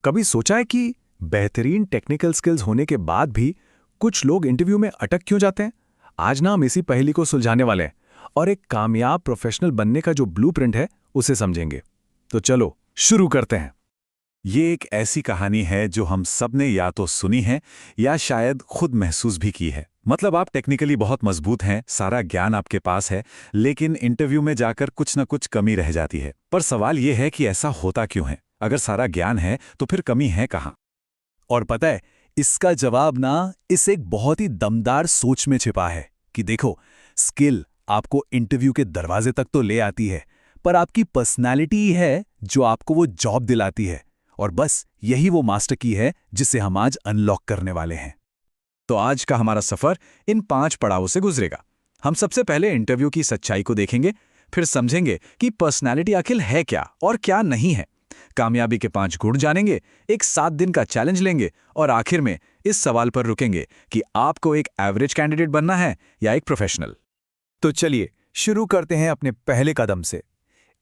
कभी सोचा है कि बेहतरीन टेक्निकल स्किल्स होने के बाद भी कुछ लोग इंटरव्यू में अटक क्यों जाते हैं? आज ना हम इसी पहेली को सुलझाने वाले हैं और एक कामयाब प्रोफेशनल बनने का जो ब्लूप्रिंट है उसे समझेंगे। तो चलो शुरू करते हैं। ये एक ऐसी कहानी है जो हम सब ने या तो सुनी है या शायद खुद महसूस भी की है। मतलब आप टेक्निकली बहुत मजबूत हैं, सारा ज्ञान आपके पास है, लेकिन इंटरव्यू में जाकर कुछ न कुछ कमी रह जाती है। पर सवाल ये है कि ऐसा होता क्यों है? अगर सारा ज्ञान है तो फिर कमी है कहाँ? और पता है, इसका जवाब ना इस एक बहुत ही दमदार सोच में छिपा है कि देखो, स्किल आपको इंटरव्यू के दरवाजे तक तो ले आती है, पर आपकी पर्सनालिटी ही है जो आपको वो जॉब दिलाती है। और बस यही वो मास्टर की है जिसे हम आज अनलॉक करने वाले हैं। तो आज का हमारा सफर इन 5 पड़ावों से गुजरेगा। हम सबसे पहले इंटरव्यू की सच्चाई को देखेंगे, फिर समझेंगे कि पर्सनालिटी आखिर है क्या और क्या नहीं है। कामयाबी के 5 गुण जानेंगे, एक 7 दिन का चैलेंज लेंगे और आखिर में इस सवाल पर रुकेंगे कि आपको एक एवरेज कैंडिडेट बनना है या एक प्रोफेशनल। तो चलिए शुरू करते हैं अपने पहले कदम से,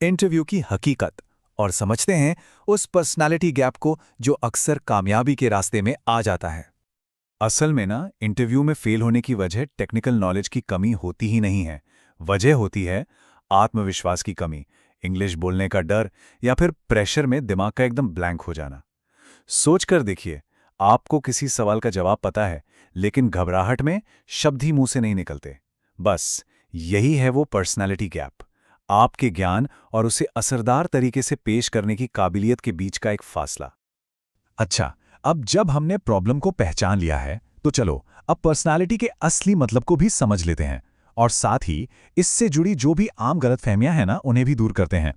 इंटरव्यू की हकीकत, और समझते हैं उस पर्सनालिटी गैप को जो अक्सर कामयाबी के रास्ते में आ जाता है। असल में ना, इंटरव्यू में फेल होने की वजह टेक्निकल नॉलेज की कमी होती ही नहीं है। वजह होती है आत्मविश्वास की कमी, इंग्लिश बोलने का डर, या फिर प्रेशर में दिमाग का एकदम ब्लैंक हो जाना। सोच कर देखिए, आपको किसी सवाल का जवाब पता है, लेकिन घबराहट में शब्द ही मुंह से नहीं निकलते। बस यही है वो पर्सनालिटी गैप, आपके ज्ञान और उसे असरदार तरीके से पेश करने की काबिलियत के बीच का एक फासला। अच्छा, अब जब हमने प्रॉब्लम को पहचान लिया है, तो चलो अब पर्सनालिटी के असली मतलब को भी समझ लेते हैं और साथ ही इससे जुड़ी जो भी आम गलतफहमियां हैं ना, उन्हें भी दूर करते हैं।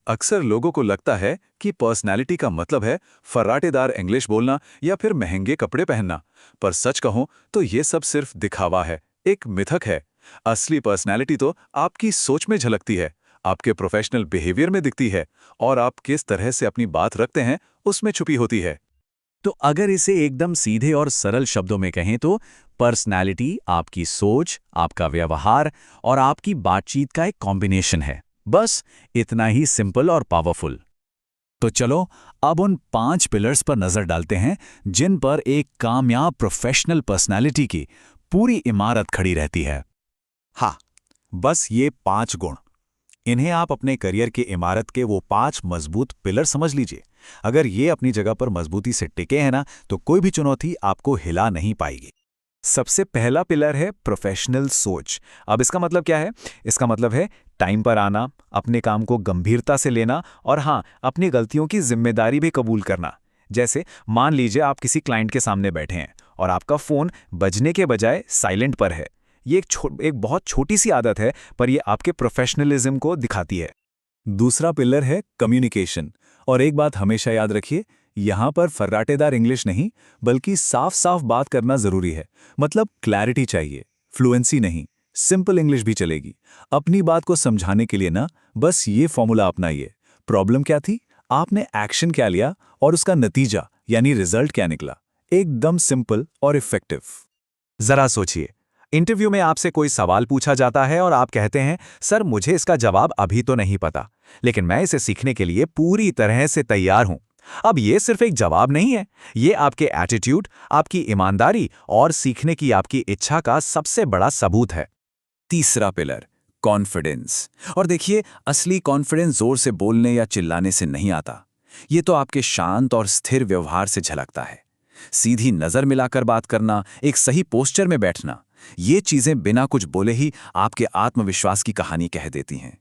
अक्सर लोगों को लगता है कि पर्सनालिटी का मतलब है फर्राटेदार इंग्लिश बोलना या फिर महंगे कपड़े पहनना, पर सच कहूं तो ये सब सिर्फ दिखावा है, एक मिथक है। असली पर्सनालिटी तो आपकी सोच में झलकती है, आपके प्रोफेशनल बिहेवियर में दिखती है और आप किस तरह से अपनी बात रखते हैं उसमें छुपी होती है। तो अगर इसे एकदम सीधे और सरल शब्दों में कहें तो पर्सनालिटी आपकी सोच, आपका व्यवहार और आपकी बातचीत का एक कॉम्बिनेशन है। बस इतना ही सिंपल और पावरफुल। तो चलो अब उन 5 पिलर्स पर नजर डालते हैं जिन पर एक कामयाब प्रोफेशनल पर्सनालिटी की पूरी इमारत खड़ी रहती है। हाँ, बस ये 5 गुण, इन्हें आप अपने करियर की इमारत के वो 5 मजबूत पिलर समझ लीजिए। अगर ये अपनी जगह पर मजबूती से टिके हैं ना, तो कोई भी चुनौती आपको हिला नहीं पाएगी। सबसे पहला पिलर है प्रोफेशनल सोच। अब इसका मतलब क्या है? इसका मतलब है टाइम पर आना, अपने काम को गंभीरता से लेना और हाँ, अपनी गलतियों की जिम्मेदारी भी कबूल करना। जैसे मान लीजिए आप किसी क्लाइंट के सामने बैठे हैं और आपका फोन बजने के बजाय साइलेंट पर है। ये एक बहुत छोटी सी आदत है, पर यह आपके प्रोफेशनलिज्म को दिखाती है। दूसरा पिलर है कम्युनिकेशन, और एक बात हमेशा याद रखिए, यहां पर फर्राटेदार इंग्लिश नहीं, बल्कि साफ साफ बात करना जरूरी है। मतलब क्लैरिटी चाहिए, फ्लुएंसी नहीं, सिंपल इंग्लिश भी चलेगी। अपनी बात को समझाने के लिए ना, बस ये फॉर्मूला अपनाइए। प्रॉब्लम क्या थी, आपने एक्शन क्या लिया और उसका नतीजा यानी रिजल्ट क्या निकला। एकदम सिंपल और इफेक्टिव। जरा सोचिए, इंटरव्यू में आपसे कोई सवाल पूछा जाता है और आप कहते हैं, सर मुझे इसका जवाब अभी तो नहीं पता, लेकिन मैं इसे सीखने के लिए पूरी तरह से तैयार हूं। अब ये सिर्फ एक जवाब नहीं है, ये आपके एटीट्यूड, आपकी ईमानदारी और सीखने की आपकी इच्छा का सबसे बड़ा सबूत है। तीसरा पिलर, कॉन्फिडेंस। और देखिए, असली कॉन्फिडेंस जोर से बोलने या चिल्लाने से नहीं आता। ये तो आपके शांत और स्थिर व्यवहार से झलकता है। सीधी नजर मिलाकर बात करना, एक सही पोस्चर में बैठना, ये चीजें बिना कुछ बोले ही आपके आत्मविश्वास की कहानी कह देती हैं।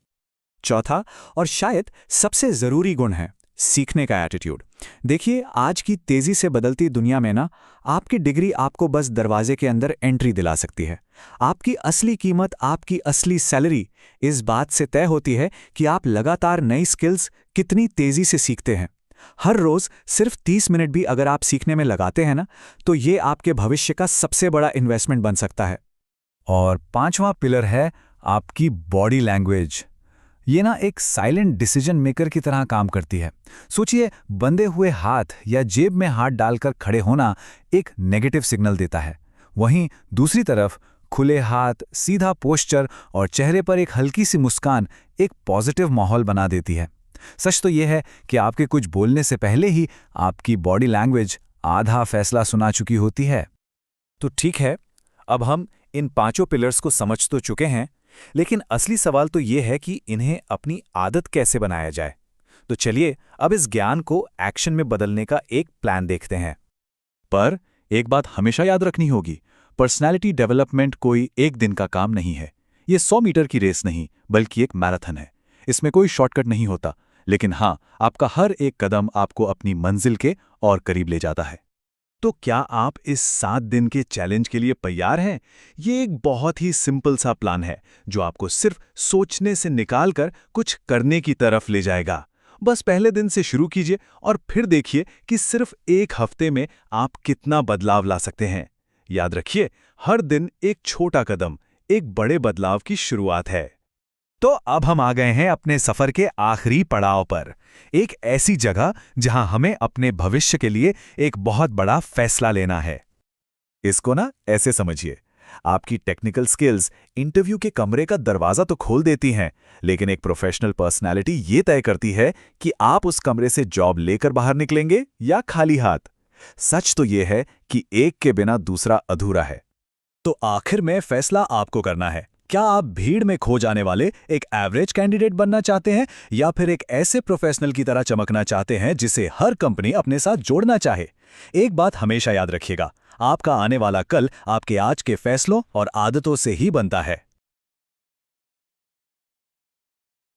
चौथा और शायद सबसे जरूरी गुण है सीखने का एटीट्यूड। देखिए, आज की तेजी से बदलती दुनिया में ना, आपकी डिग्री आपको बस दरवाजे के अंदर एंट्री दिला सकती है। आपकी असली कीमत, आपकी असली सैलरी इस बात से तय होती है कि आप लगातार नई स्किल्स कितनी तेजी से सीखते हैं। हर रोज सिर्फ 30 मिनट भी अगर आप सीखने में लगाते हैं ना, तो ये आपके भविष्य का सबसे बड़ा इन्वेस्टमेंट बन सकता है। और 5वां पिलर है आपकी बॉडी लैंग्वेज। ये ना एक साइलेंट डिसीजन मेकर की तरह काम करती है। सोचिए, बंधे हुए हाथ या जेब में हाथ डालकर खड़े होना एक नेगेटिव सिग्नल देता है। वहीं दूसरी तरफ खुले हाथ, सीधा पोस्चर और चेहरे पर एक हल्की सी मुस्कान एक पॉजिटिव माहौल बना देती है। सच तो यह है कि आपके कुछ बोलने से पहले ही आपकी बॉडी लैंग्वेज आधा फैसला सुना चुकी होती है। तो ठीक है, अब हम इन 5 पिलर्स को समझ तो चुके हैं, लेकिन असली सवाल तो ये है कि इन्हें अपनी आदत कैसे बनाया जाए। तो चलिए अब इस ज्ञान को एक्शन में बदलने का एक प्लान देखते हैं। पर एक बात हमेशा याद रखनी होगी, पर्सनैलिटी डेवलपमेंट कोई एक दिन का काम नहीं है। ये 100 मीटर की रेस नहीं, बल्कि एक मैराथन है। इसमें कोई शॉर्टकट नहीं होता, लेकिन हाँ, आपका हर एक कदम आपको अपनी मंजिल के और करीब ले जाता है। तो क्या आप इस 7 दिन के चैलेंज के लिए तैयार हैं? ये एक बहुत ही सिंपल सा प्लान है, जो आपको सिर्फ सोचने से निकालकर कुछ करने की तरफ ले जाएगा। बस पहले दिन से शुरू कीजिए और फिर देखिए कि सिर्फ एक हफ्ते में आप कितना बदलाव ला सकते हैं। याद रखिए, हर दिन एक छोटा कदम एक बड़े बदलाव की शुरुआत है। तो अब हम आ गए हैं अपने सफर के आखिरी पड़ाव पर, एक ऐसी जगह जहां हमें अपने भविष्य के लिए एक बहुत बड़ा फैसला लेना है। इसको ना ऐसे समझिए, आपकी टेक्निकल स्किल्स इंटरव्यू के कमरे का दरवाजा तो खोल देती हैं, लेकिन एक प्रोफेशनल पर्सनालिटी ये तय करती है कि आप उस कमरे से जॉब लेकर बाहर निकलेंगे या खाली हाथ। सच तो ये है कि एक के बिना दूसरा अधूरा है। तो आखिर में फैसला आपको करना है। क्या आप भीड़ में खो जाने वाले एक एवरेज कैंडिडेट बनना चाहते हैं, या फिर एक ऐसे प्रोफेशनल की तरह चमकना चाहते हैं जिसे हर कंपनी अपने साथ जोड़ना चाहे? एक बात हमेशा याद रखिएगा, आपका आने वाला कल आपके आज के फैसलों और आदतों से ही बनता है।